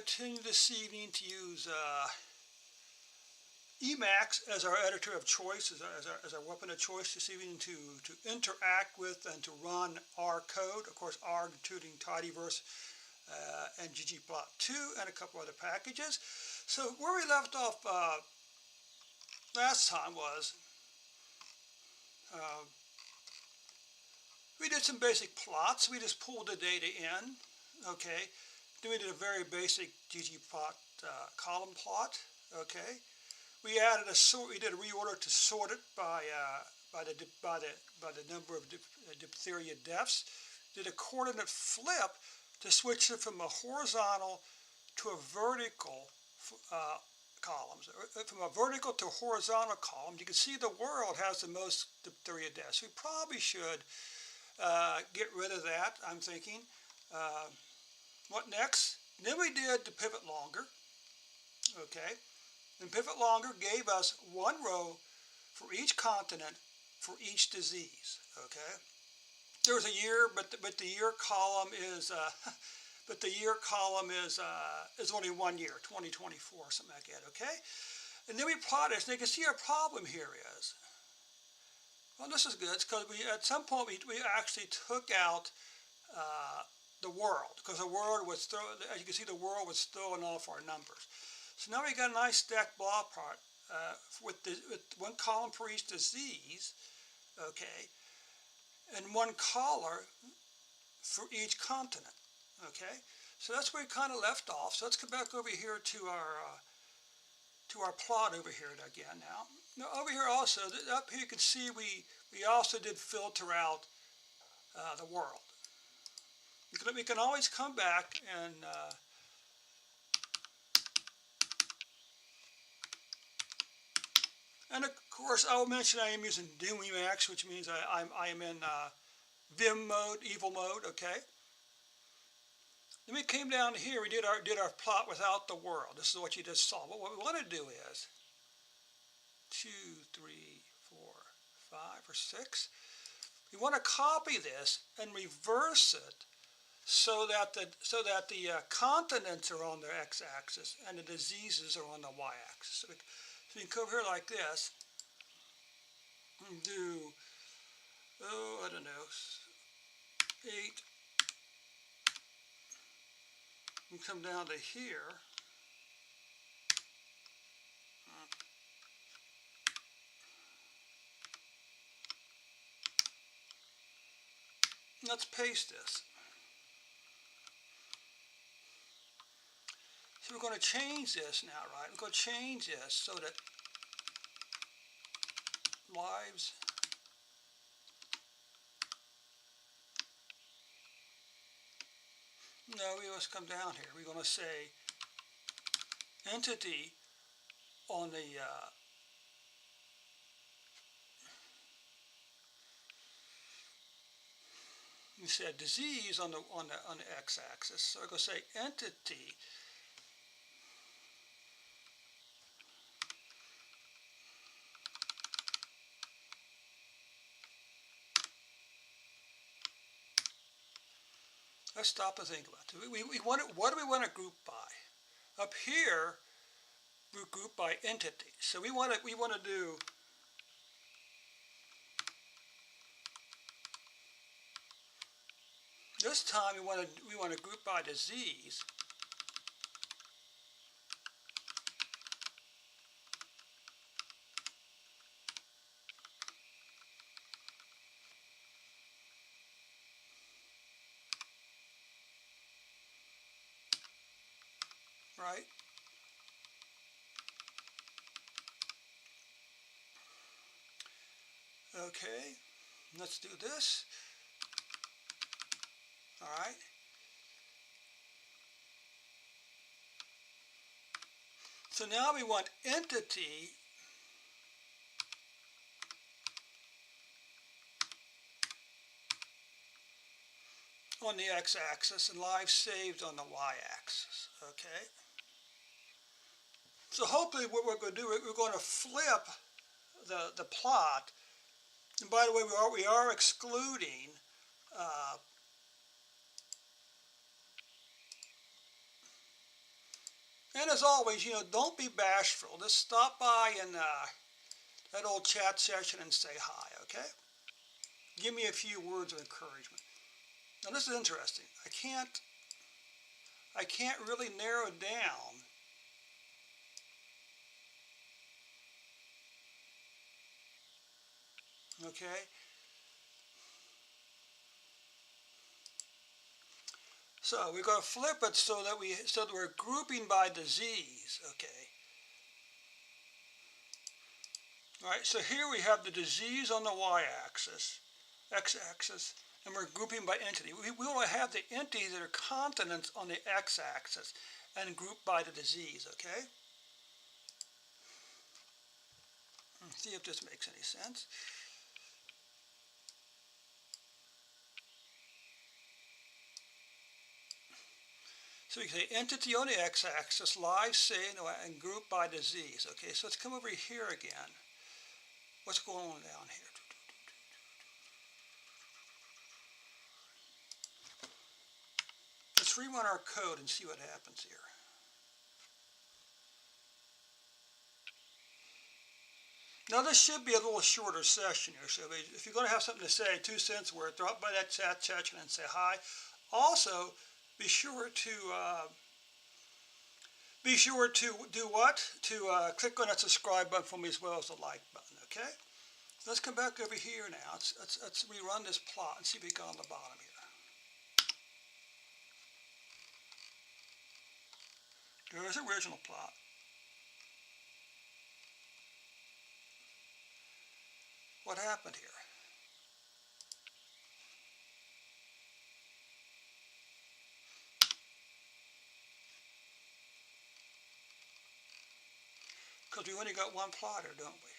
continue this evening to use Emacs as our editor of choice, as our weapon of choice this evening to interact with and to run R code. Of course, R including Tidyverse and ggplot 2 and a couple other packages. So where we left off last time was we did some basic plots. We just pulled the data in, okay. Then we did a very basic ggplot column plot, okay. We added a sort. We did a reorder to sort it by the number of diphtheria deaths. Did a coordinate flip to switch it from a horizontal to a vertical columns. From a vertical to a horizontal column, you can see the world has the most diphtheria deaths. We probably should get rid of that, I'm thinking. What next? Then we did the pivot longer, okay. And pivot longer gave us one row for each continent for each disease, okay. There's a year, but the year column is is only 1 year, 2024, something like that, okay. And then we plot this, and you can see our problem here is, well, this is good. It's because at some point we actually took out the world, because the world was still, as you can see, the world was throwing off our numbers. So now we got a nice stacked block plot with one column for each disease, okay, and one color for each continent, okay. So that's where we kind of left off. So let's come back over here to our plot over here again now. Now over here also, up here you can see we also did filter out the world. We can always come back and of course I will mention I am using Emacs, which means I am in Vim mode, evil mode, okay. Then we came down here, we did our plot without the world. This is what you just saw. But what we want to do is 2, 3, 4, 5, or 6. We want to copy this and reverse it so that the continents are on the x-axis and the diseases are on the y-axis. So you can come here like this and do, I don't know, 8. And come down to here. Let's paste this. So we're going to change this now, right? We're going to change this so that lives no, we must come down here. We're going to say entity on the we said disease on the x-axis. So we're going to say entity let's stop and think about it. What do we want to group by? Up here, we group by entity. So we want to do this time. We want to group by disease. Right? Okay, let's do this. All right. So now we want entity on the x-axis and lives saved on the y-axis, okay? So hopefully what we're going to do, we're going to flip the plot. And by the way, we are excluding And as always, don't be bashful. Just stop by and that old chat session and say hi, okay? Give me a few words of encouragement. Now this is interesting. I can't really narrow down okay? So we're going to flip it so that we're grouping by disease, okay? All right, so here we have the disease on the y-axis, x-axis, and we're grouping by entity. We want to have the entities that are continents on the x-axis and grouped by the disease, okay? Let's see if this makes any sense. So we can say entity on the x-axis, live, say, and group by disease. Okay, so let's come over here again. What's going on down here? Let's rerun our code and see what happens here. Now this should be a little shorter session here, so if you're going to have something to say, 2 cents worth, drop by that chat section and say hi. Also, be sure to do what? To click on that subscribe button for me as well as the like button, okay? Let's come back over here now. Let's rerun this plot and see if we got on the bottom here. There's the original plot. What happened here? Because we only got one plotter, don't we?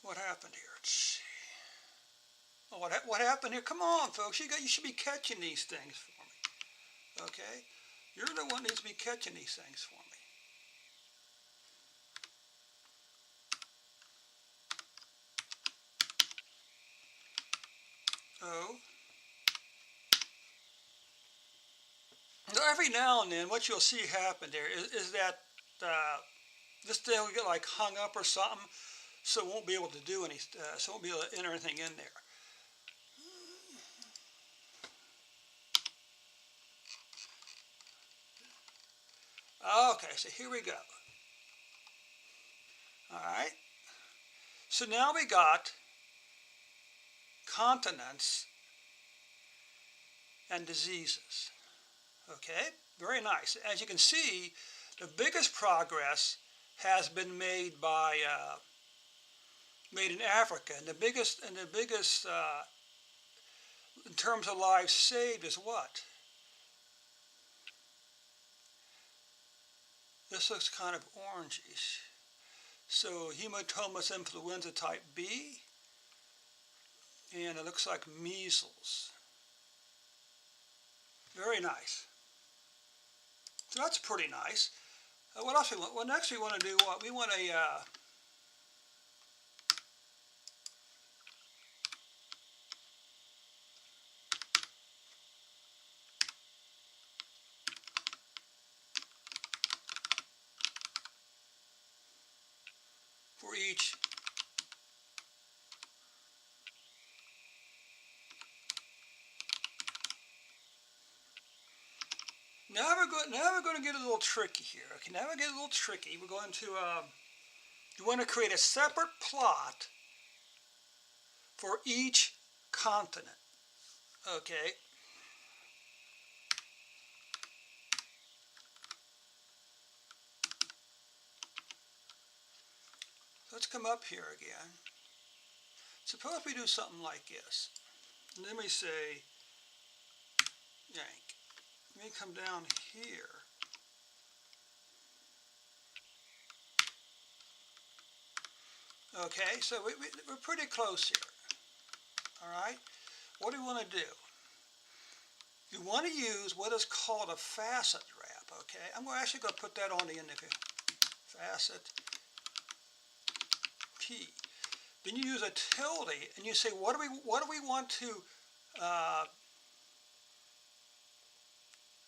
What happened here? Let's see. Oh, what happened here? Come on, folks. You should be catching these things for me. Okay? You're the one that needs to be catching these things for me. Oh. So every now and then, what you'll see happen there is that this thing will get like hung up or something, so it won't be able to do any, so it won't be able to enter anything in there. Okay, so here we go. All right. So now we got continents and diseases. Okay, very nice. As you can see, the biggest progress has been made by made in Africa, and the biggest in terms of lives saved is what? This looks kind of orangish. So hematomas influenza type B, and it looks like measles. Very nice. So that's pretty nice. What else we want? Well, next we want to do what? We want a for each Now we're going to get a little tricky here. Okay, now we get a little tricky. We're going to you want to create a separate plot for each continent. Okay. Let's come up here again. Suppose we do something like this. And then we say yank. Let me come down here. Okay, so we're pretty close here. All right, what do we want to do? You want to use what is called a facet wrap. Okay, I'm actually going to put that on the end of here. Facet T. then you use a tilde and you say, what do we want to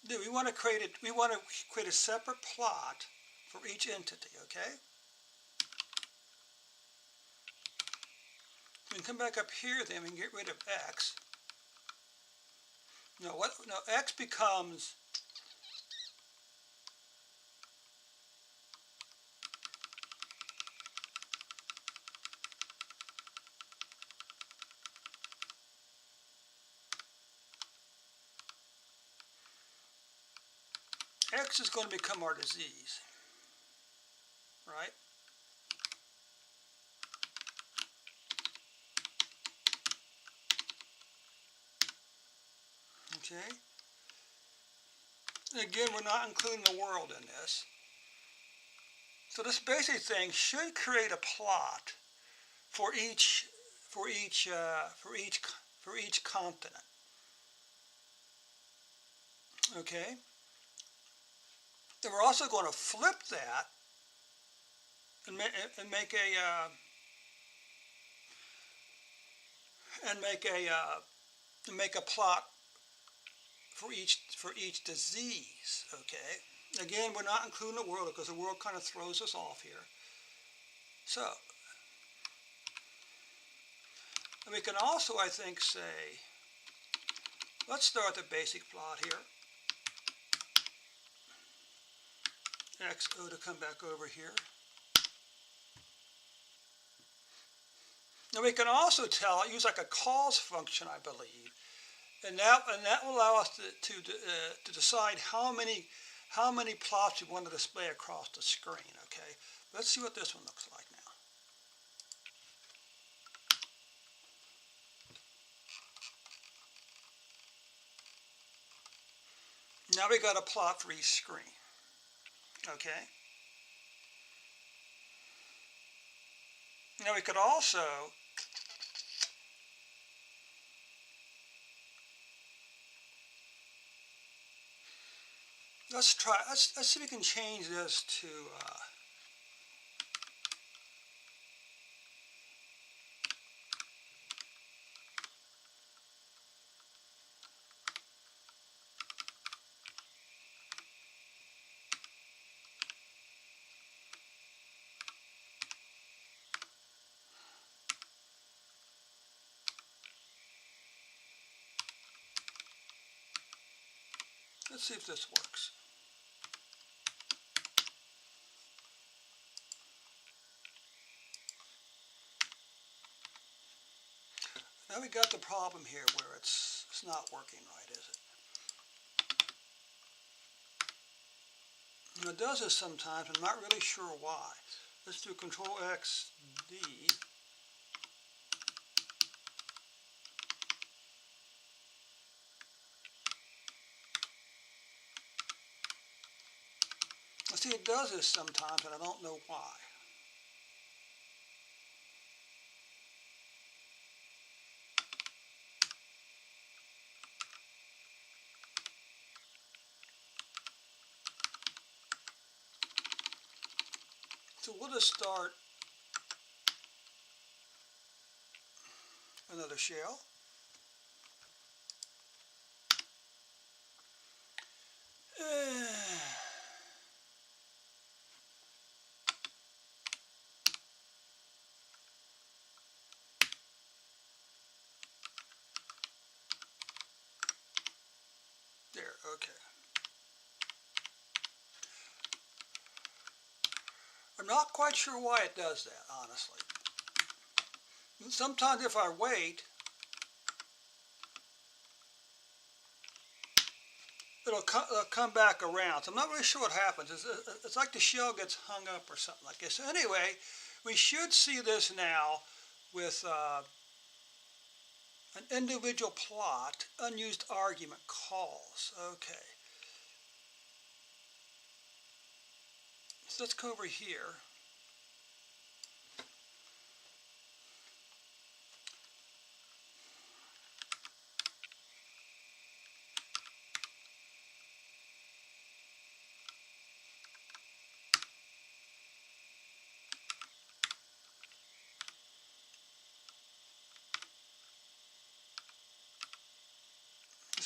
do? We want to create a separate plot for each entity, okay? We can come back up here, then we can get rid of x. No, x becomes x is going to become our disease, right? Okay. And again, we're not including the world in this. So this basic thing should create a plot for each continent. Okay. Then we're also going to flip that and make a plot for each disease. Okay. Again, we're not including the world because the world kind of throws us off here. So, and we can also, I think, say, let's start the basic plot here. XO to come back over here. Now we can also use like a calls function, I believe, and that will allow us to decide how many plots we want to display across the screen. Okay, let's see what this one looks like now. Now we got a plot for each screen. Okay. Now we could also let's see if we can change this to let's see if this works. Now we got the problem here where it's not working right, is it? It does this sometimes. I'm not really sure why. Let's do Control X D. See, it does this sometimes, and I don't know why. So we'll just start another shell. There, okay. I'm not quite sure why it does that, honestly. Sometimes if I wait, it'll come back around. So I'm not really sure what happens. It's like the shell gets hung up or something like this. So anyway, we should see this now with an individual plot, unused argument calls. Okay. So let's go over here.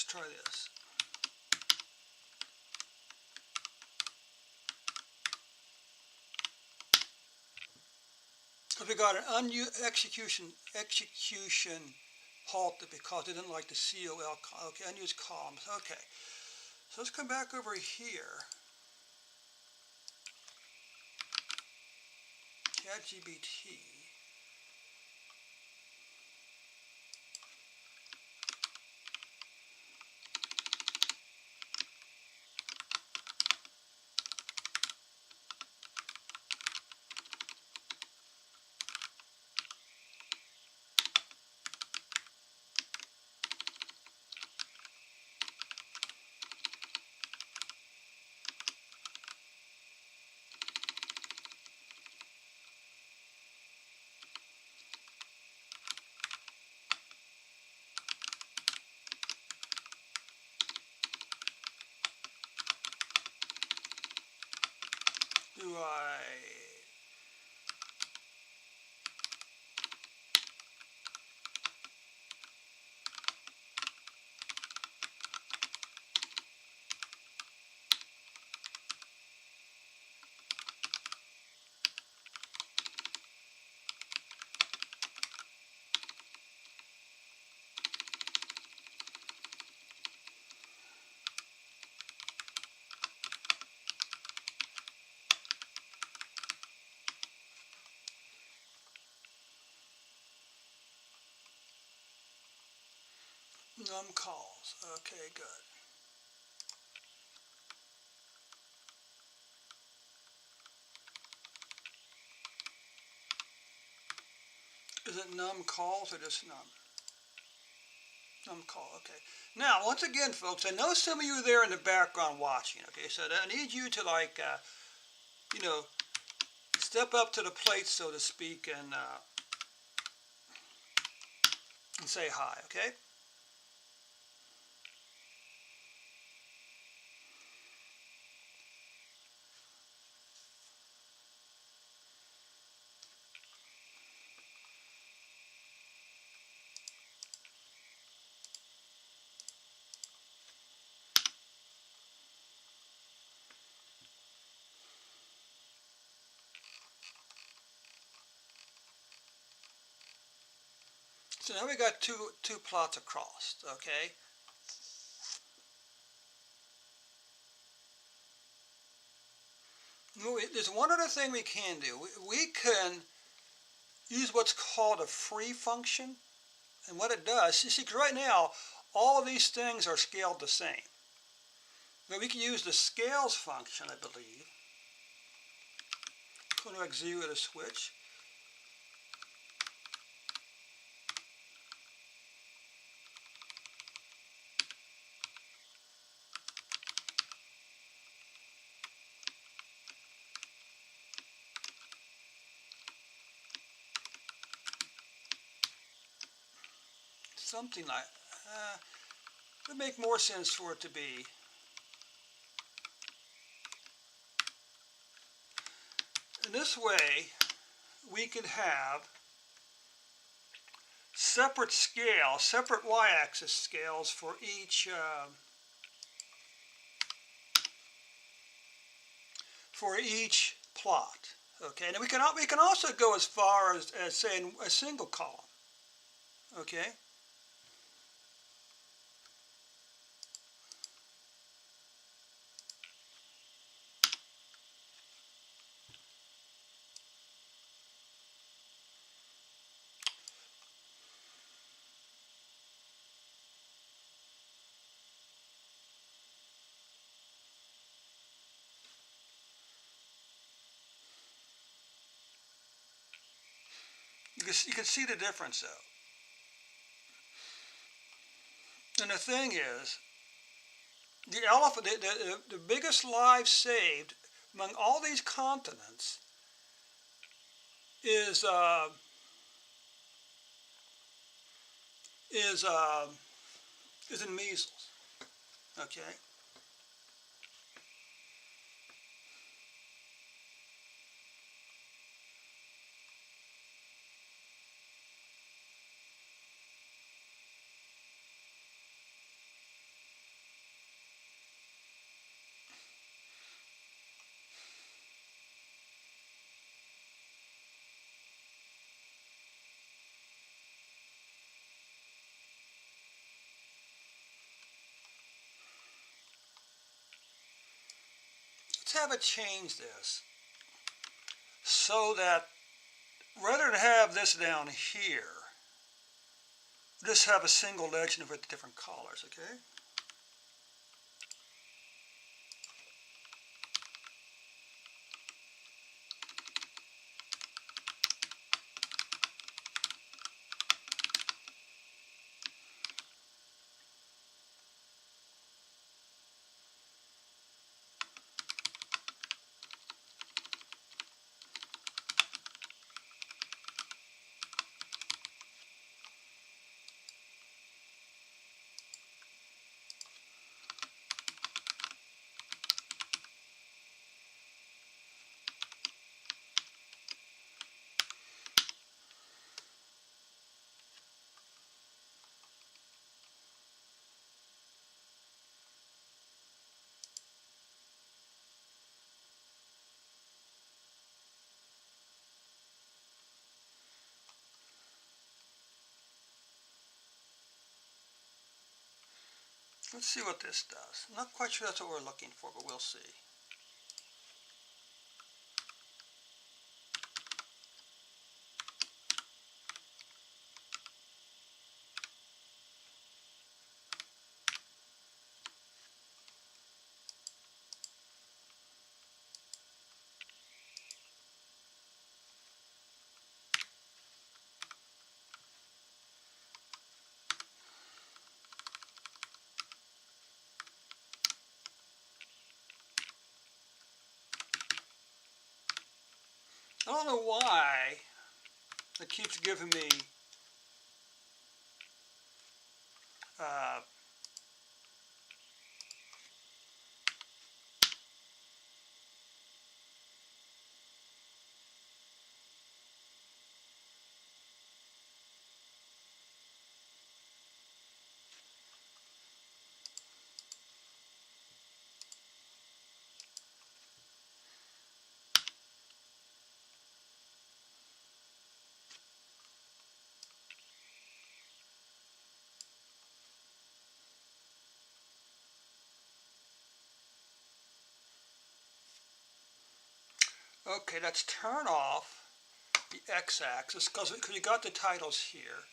try this. Because we got an execution halted because they didn't like the COL. Okay, unused columns. Okay, so let's come back over here. ChatGPT. Do num calls. Okay, good. Is it num calls or just num? Num call, okay. Now, once again, folks, I know some of you are there in the background watching, okay, so I need you to, like, you know, step up to the plate, so to speak, and say hi, okay? So now we got two plots across, okay? There's one other thing we can do. We can use what's called a free function. And what it does, you see, because right now, all of these things are scaled the same. But we can use the scales function, I believe. I'm going to execute a switch. Something like, it would make more sense for it to be. In this way, we can have separate scales, separate y-axis scales for each plot. Okay, and we can also go as far as saying a single column. Okay. You can see the difference though. And the thing is, the elephant, the biggest lives saved among all these continents is in measles. Okay. have it change this so that rather than have this down here, just have a single legend with different colors, okay? Let's see what this does. I'm not quite sure that's what we're looking for, but we'll see. I don't know why it keeps giving me uh, okay, let's turn off the x-axis because you got the titles here.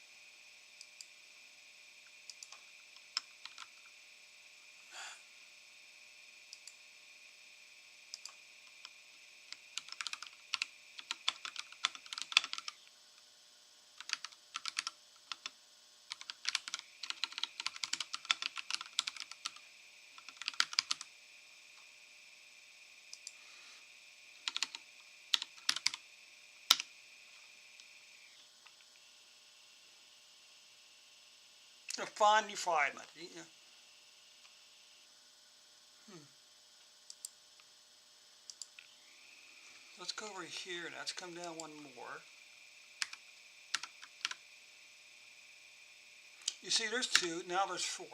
A fine refinement. Yeah. Let's go over here and let's come down one more. You see there's 2, now there's 4.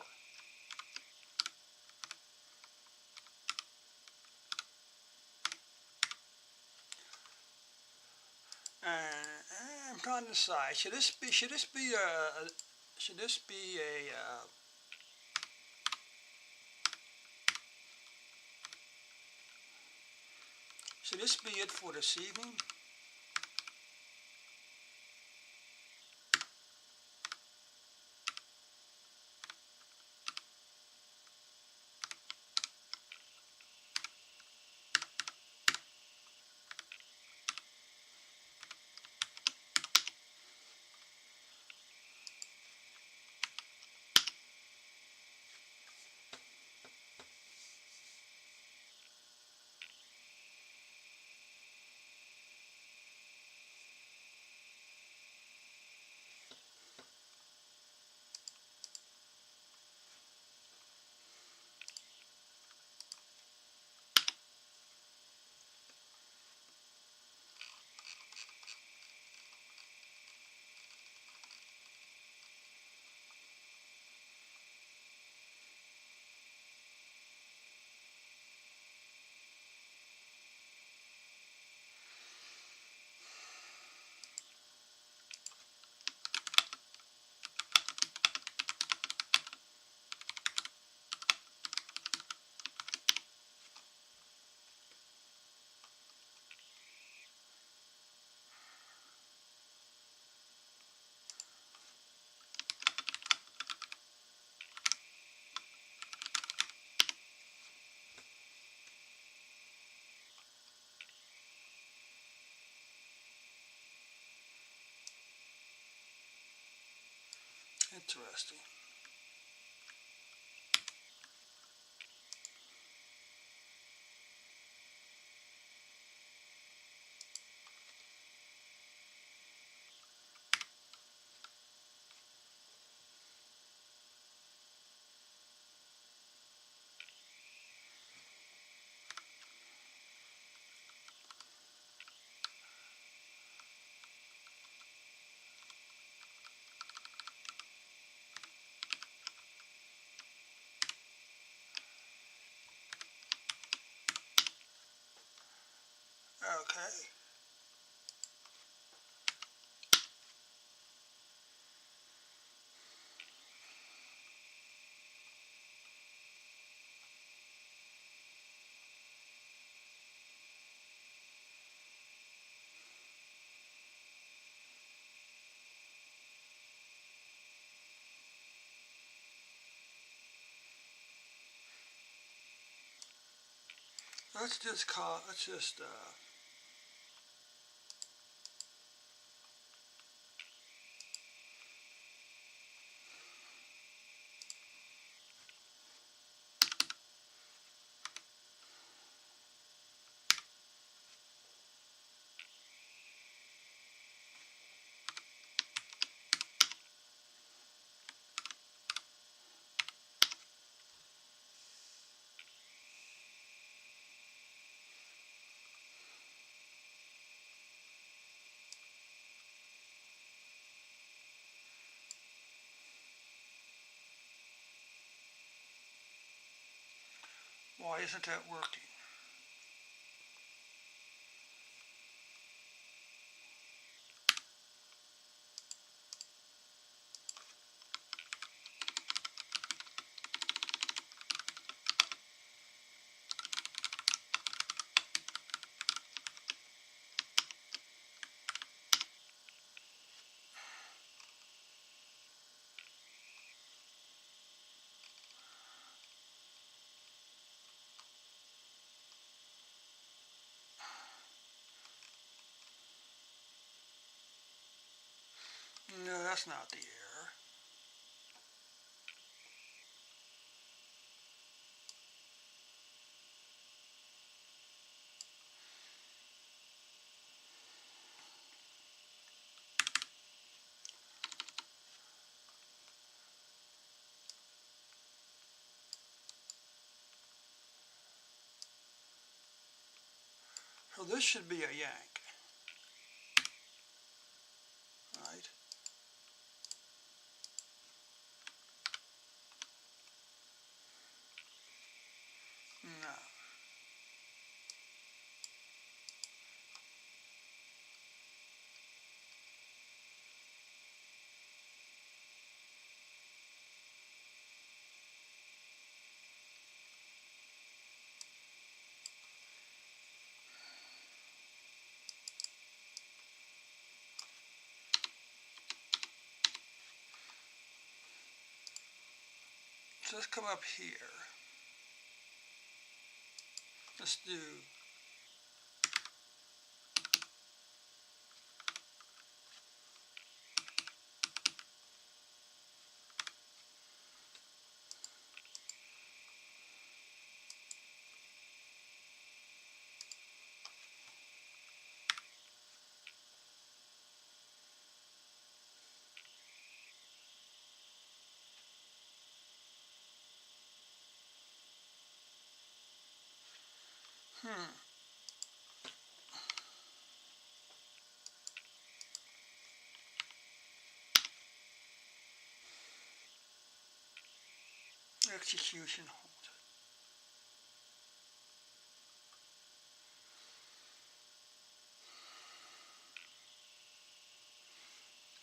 I'm trying to decide, should this be a should this be it for this evening? interesting. Okay. Let's just why isn't that working? No, that's not the error. So this should be a yank, right? No. So let's come up here. Let's do execution hold.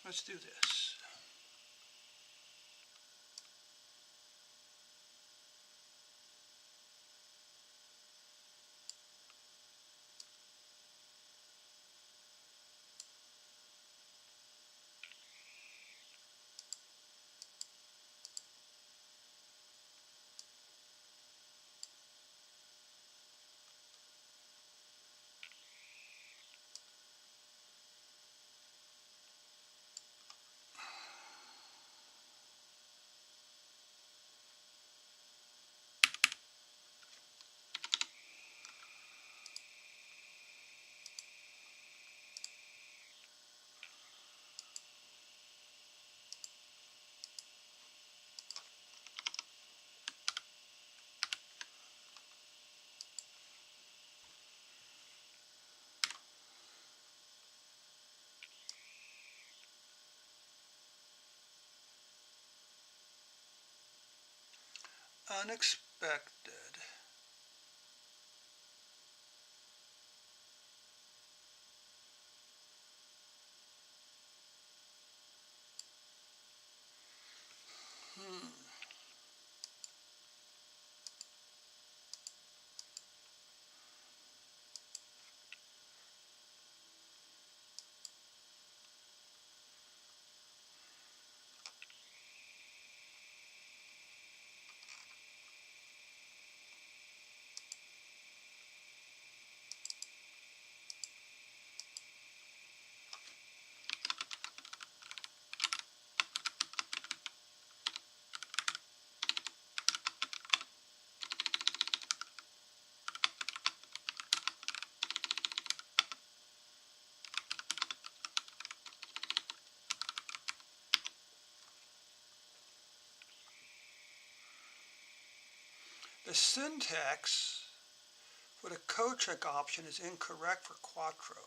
Let's do this. unexpected. The syntax for the code check option is incorrect for Quattro.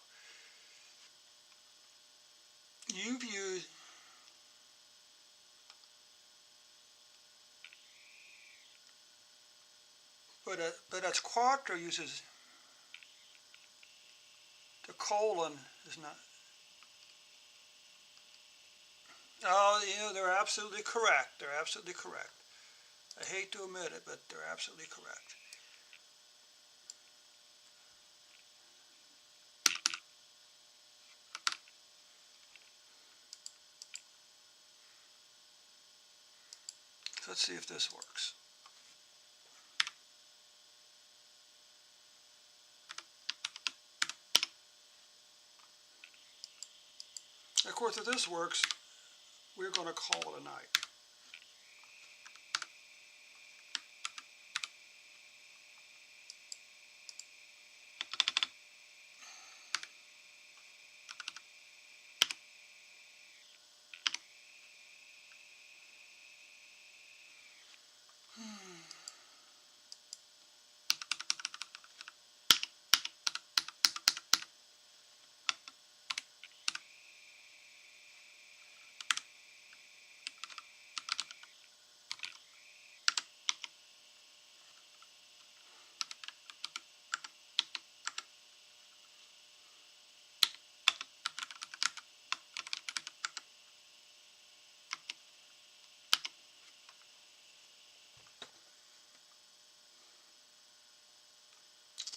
You've used but as Quattro uses the colon is not. Oh, you know, they're absolutely correct. They're absolutely correct. I hate to admit it, but they're absolutely correct. So let's see if this works. Of course, if this works, we're going to call it a night.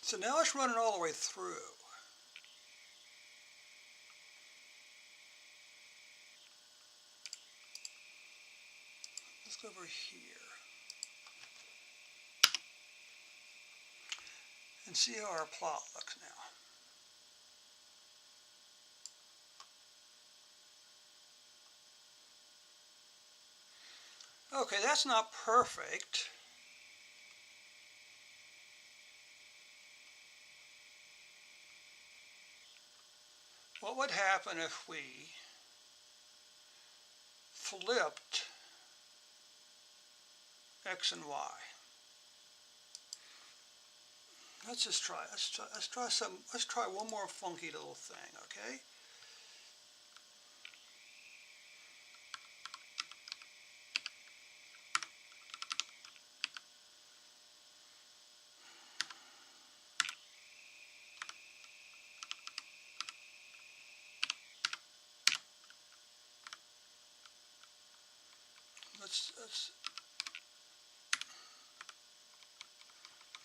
So now let's run it all the way through. Let's go over here and see how our plot looks now. Okay, that's not perfect. What would happen if we flipped X and Y? Let's just try. Let's try one more funky little thing, okay?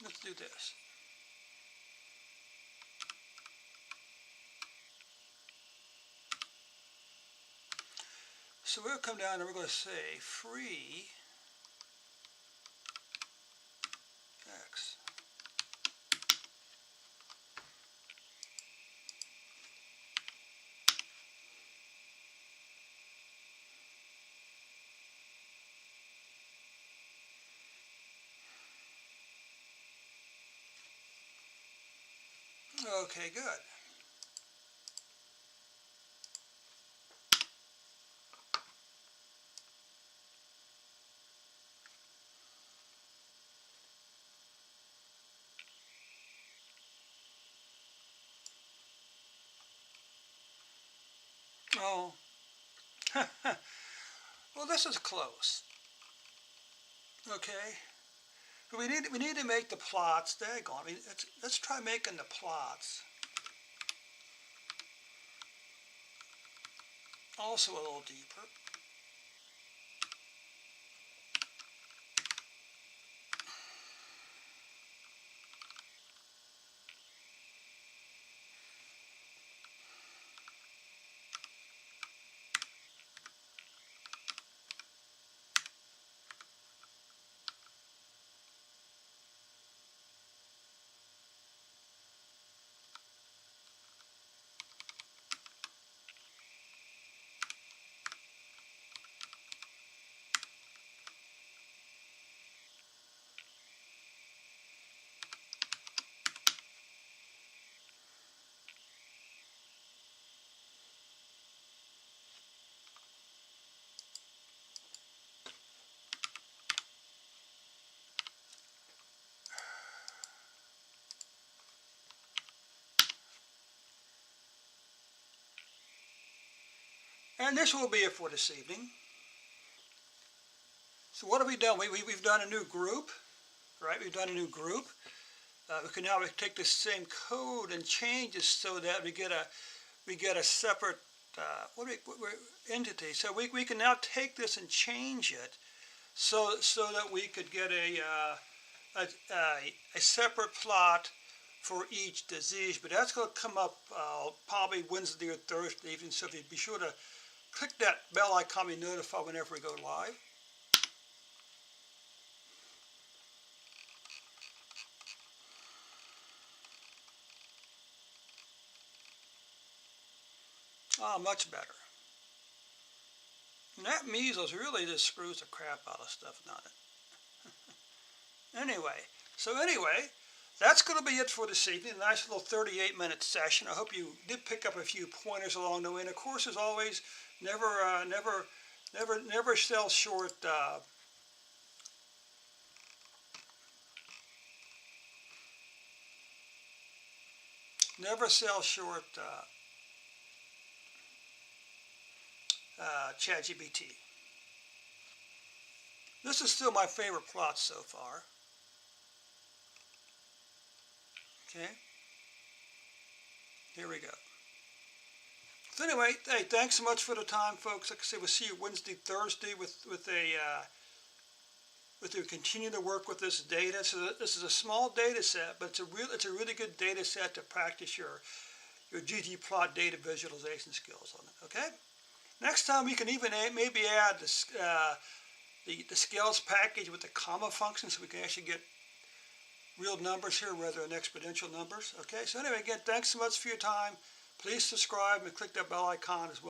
Let's do this. So we'll come down and we're going to say free X. Okay, good. Oh, well, this is close. Okay. We need to make the plots. Daggone. I mean, let's try making the plots. Also a little deeper. And this will be it for this evening. So what have we done? We've done a new group, right? We've done a new group. We can now take the same code and change it so that we get a separate entity. So we can now take this and change it so that we could get a separate plot for each disease. But that's going to come up probably Wednesday or Thursday evening. So if you be sure to click that bell icon to be notified whenever we go live. Ah, much better. And that measles really just screws the crap out of stuff, not it? Anyway, that's going to be it for this evening. A nice little 38-minute session. I hope you did pick up a few pointers along the way. And of course, as always, never sell short. Never sell short ChatGPT. This is still my favorite plot so far. Okay. Here we go. So anyway, hey, thanks so much for the time, folks. Like I said, we'll see you Wednesday, Thursday with to continue to work with this data. So this is a small data set, but it's a really good data set to practice your ggplot data visualization skills on it. Okay. Next time we can even maybe add the scales package with the comma function, so we can actually get real numbers here rather than exponential numbers. Okay. So anyway, again, thanks so much for your time. Please subscribe and click that bell icon as well.